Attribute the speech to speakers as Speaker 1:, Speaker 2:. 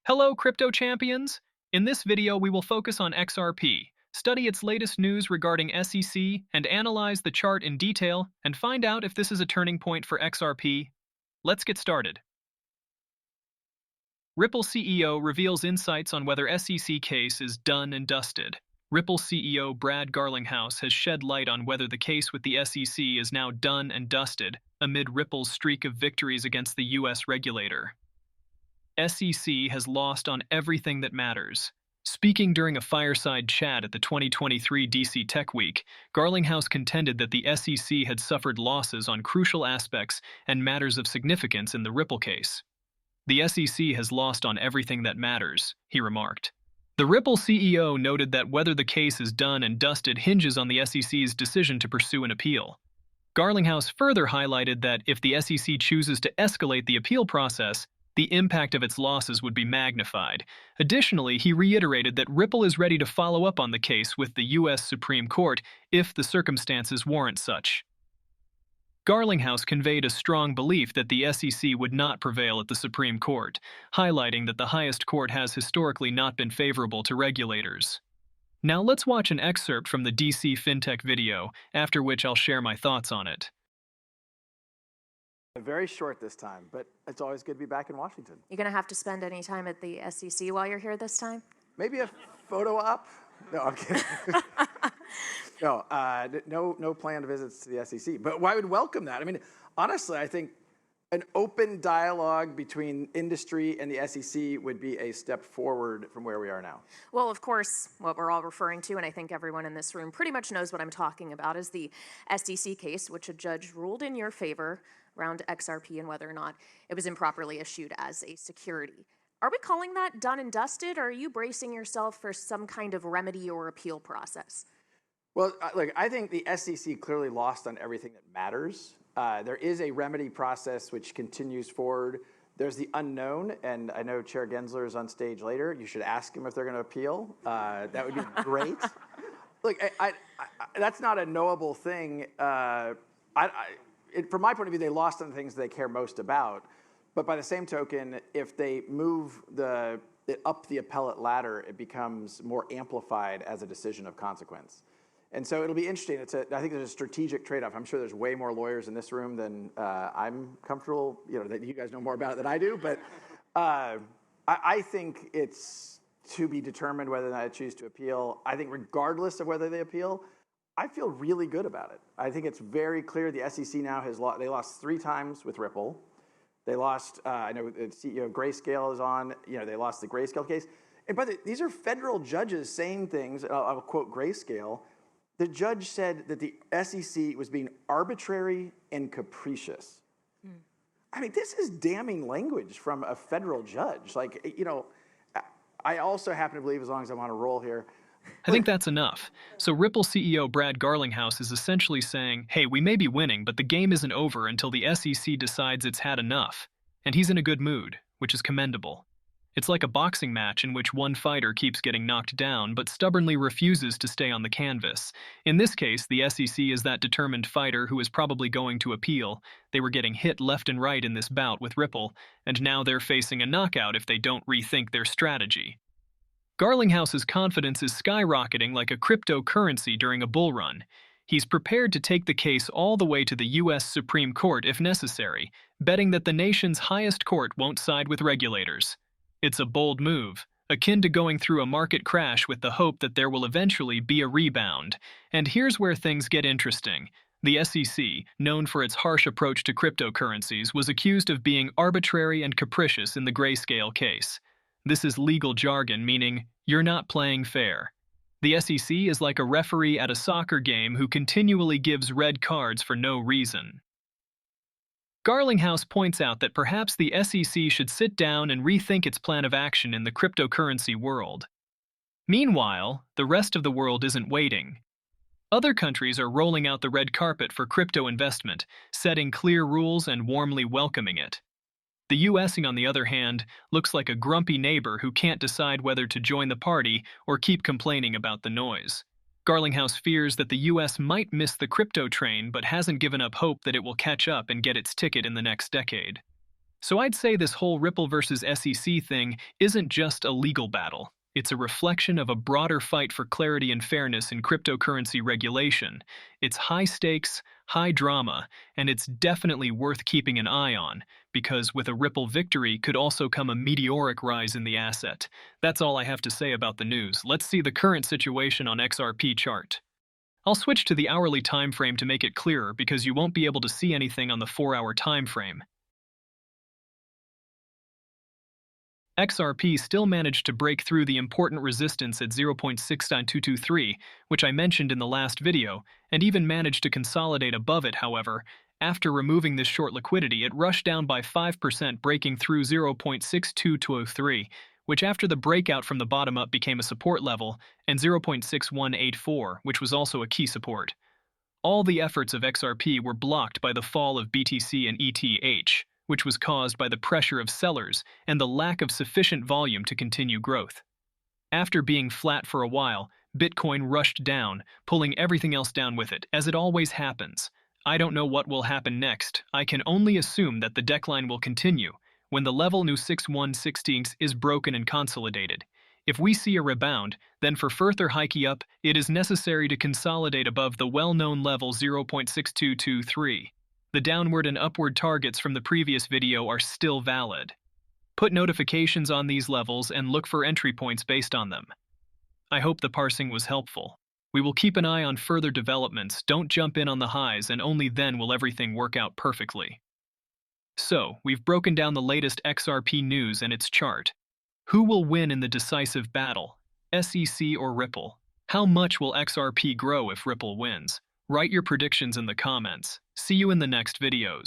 Speaker 1: Hello, crypto champions! In this video, we will focus on XRP, study its latest news regarding SEC, and analyze the chart in detail and find out if this is a turning point for XRP. Let's get started. Ripple CEO reveals insights on whether SEC case is done and dusted. Ripple CEO Brad Garlinghouse has shed light on whether the case with the SEC is now done and dusted amid Ripple's streak of victories against the U.S. regulator. SEC has lost on everything that matters. Speaking during a fireside chat at the 2023 DC Tech Week, Garlinghouse contended that the SEC had suffered losses on crucial aspects and matters of significance in the Ripple case. The SEC has lost on everything that matters, he remarked. The Ripple CEO noted that whether the case is done and dusted hinges on the SEC's decision to pursue an appeal. Garlinghouse further highlighted that if the SEC chooses to escalate the appeal process, the impact of its losses would be magnified. Additionally, he reiterated that Ripple is ready to follow up on the case with the U.S. Supreme Court if the circumstances warrant such. Garlinghouse conveyed a strong belief that the SEC would not prevail at the Supreme Court, highlighting that the highest court has historically not been favorable to regulators. Now let's watch an excerpt from the DC FinTech video, after which I'll share my thoughts on it.
Speaker 2: Very short this time, but it's always good to be back in Washington.
Speaker 3: You going to have to spend any time at the SEC while you're here this time?
Speaker 2: Maybe a photo op? No, I'm kidding. No planned visits to the SEC, but I would welcome that. I mean, honestly, I think an open dialogue between industry and the SEC would be a step forward from where we are now.
Speaker 3: Well, of course, what we're all referring to, and I think everyone in this room pretty much knows what I'm talking about, is the SEC case, which a judge ruled in your favor around XRP and whether or not it was improperly issued as a security. Are we calling that done and dusted, or are you bracing yourself for some kind of remedy or appeal process?
Speaker 2: Well, look, I think the SEC clearly lost on everything that matters. There is a remedy process which continues forward. There's the unknown, and I know Chair Gensler is on stage later. You should ask him if they're going to appeal. That would be great. Look, that's not a knowable thing. From my point of view, they lost on the things they care most about. But by the same token, if they move it up the appellate ladder, it becomes more amplified as a decision of consequence. And so it'll be interesting. I think there's a strategic trade-off. I'm sure there's way more lawyers in this room than I'm comfortable, that you guys know more about it than I do. But I think it's to be determined whether or not I choose to appeal. I think regardless of whether they appeal, I feel really good about it. I think it's very clear the SEC now has lost. They lost 3 times with Ripple. They lost, I know the CEO of Grayscale is on, they lost the Grayscale case. And by the way, these are federal judges saying things, I'll quote Grayscale. The judge said that the SEC was being arbitrary and capricious. I mean, this is damning language from a federal judge. I also happen to believe, as long as I'm on a roll here,
Speaker 1: I think that's enough. So Ripple CEO Brad Garlinghouse is essentially saying, hey, we may be winning, but the game isn't over until the SEC decides it's had enough. And he's in a good mood, which is commendable. It's like a boxing match in which one fighter keeps getting knocked down but stubbornly refuses to stay on the canvas. In this case, the SEC is that determined fighter who is probably going to appeal. They were getting hit left and right in this bout with Ripple, and now they're facing a knockout if they don't rethink their strategy. Garlinghouse's confidence is skyrocketing like a cryptocurrency during a bull run. He's prepared to take the case all the way to the U.S. Supreme Court if necessary, betting that the nation's highest court won't side with regulators. It's a bold move, akin to going through a market crash with the hope that there will eventually be a rebound. And here's where things get interesting. The SEC, known for its harsh approach to cryptocurrencies, was accused of being arbitrary and capricious in the Grayscale case. This is legal jargon, meaning you're not playing fair. The SEC is like a referee at a soccer game who continually gives red cards for no reason. Garlinghouse points out that perhaps the SEC should sit down and rethink its plan of action in the cryptocurrency world. Meanwhile, the rest of the world isn't waiting. Other countries are rolling out the red carpet for crypto investment, setting clear rules and warmly welcoming it. The US, on the other hand, looks like a grumpy neighbor who can't decide whether to join the party or keep complaining about the noise. Garlinghouse fears that the US might miss the crypto train but hasn't given up hope that it will catch up and get its ticket in the next decade. So I'd say this whole Ripple versus SEC thing isn't just a legal battle. It's a reflection of a broader fight for clarity and fairness in cryptocurrency regulation. It's high stakes, high drama, and it's definitely worth keeping an eye on, because with a Ripple victory could also come a meteoric rise in the asset. That's all I have to say about the news. Let's see the current situation on XRP chart. I'll switch to the hourly time frame to make it clearer because you won't be able to see anything on the 4-hour time frame. XRP still managed to break through the important resistance at 0.69223, which I mentioned in the last video, and even managed to consolidate above it. However, after removing this short liquidity, it rushed down by 5%, breaking through 0.62203, which after the breakout from the bottom up became a support level, and 0.6184, which was also a key support. All the efforts of XRP were blocked by the fall of BTC and ETH, which was caused by the pressure of sellers and the lack of sufficient volume to continue growth. After being flat for a while, Bitcoin rushed down, pulling everything else down with it, as it always happens. I don't know what will happen next. I can only assume that the decline will continue when the level new 6116 is broken and consolidated. If we see a rebound, then for further hiking up, it is necessary to consolidate above the well-known level 0.6223. The downward and upward targets from the previous video are still valid. Put notifications on these levels and look for entry points based on them. I hope the parsing was helpful. We will keep an eye on further developments. Don't jump in on the highs, and only then will everything work out perfectly. So, we've broken down the latest XRP news and its chart. Who will win in the decisive battle? SEC or Ripple? How much will XRP grow if Ripple wins? Write your predictions in the comments. See you in the next videos.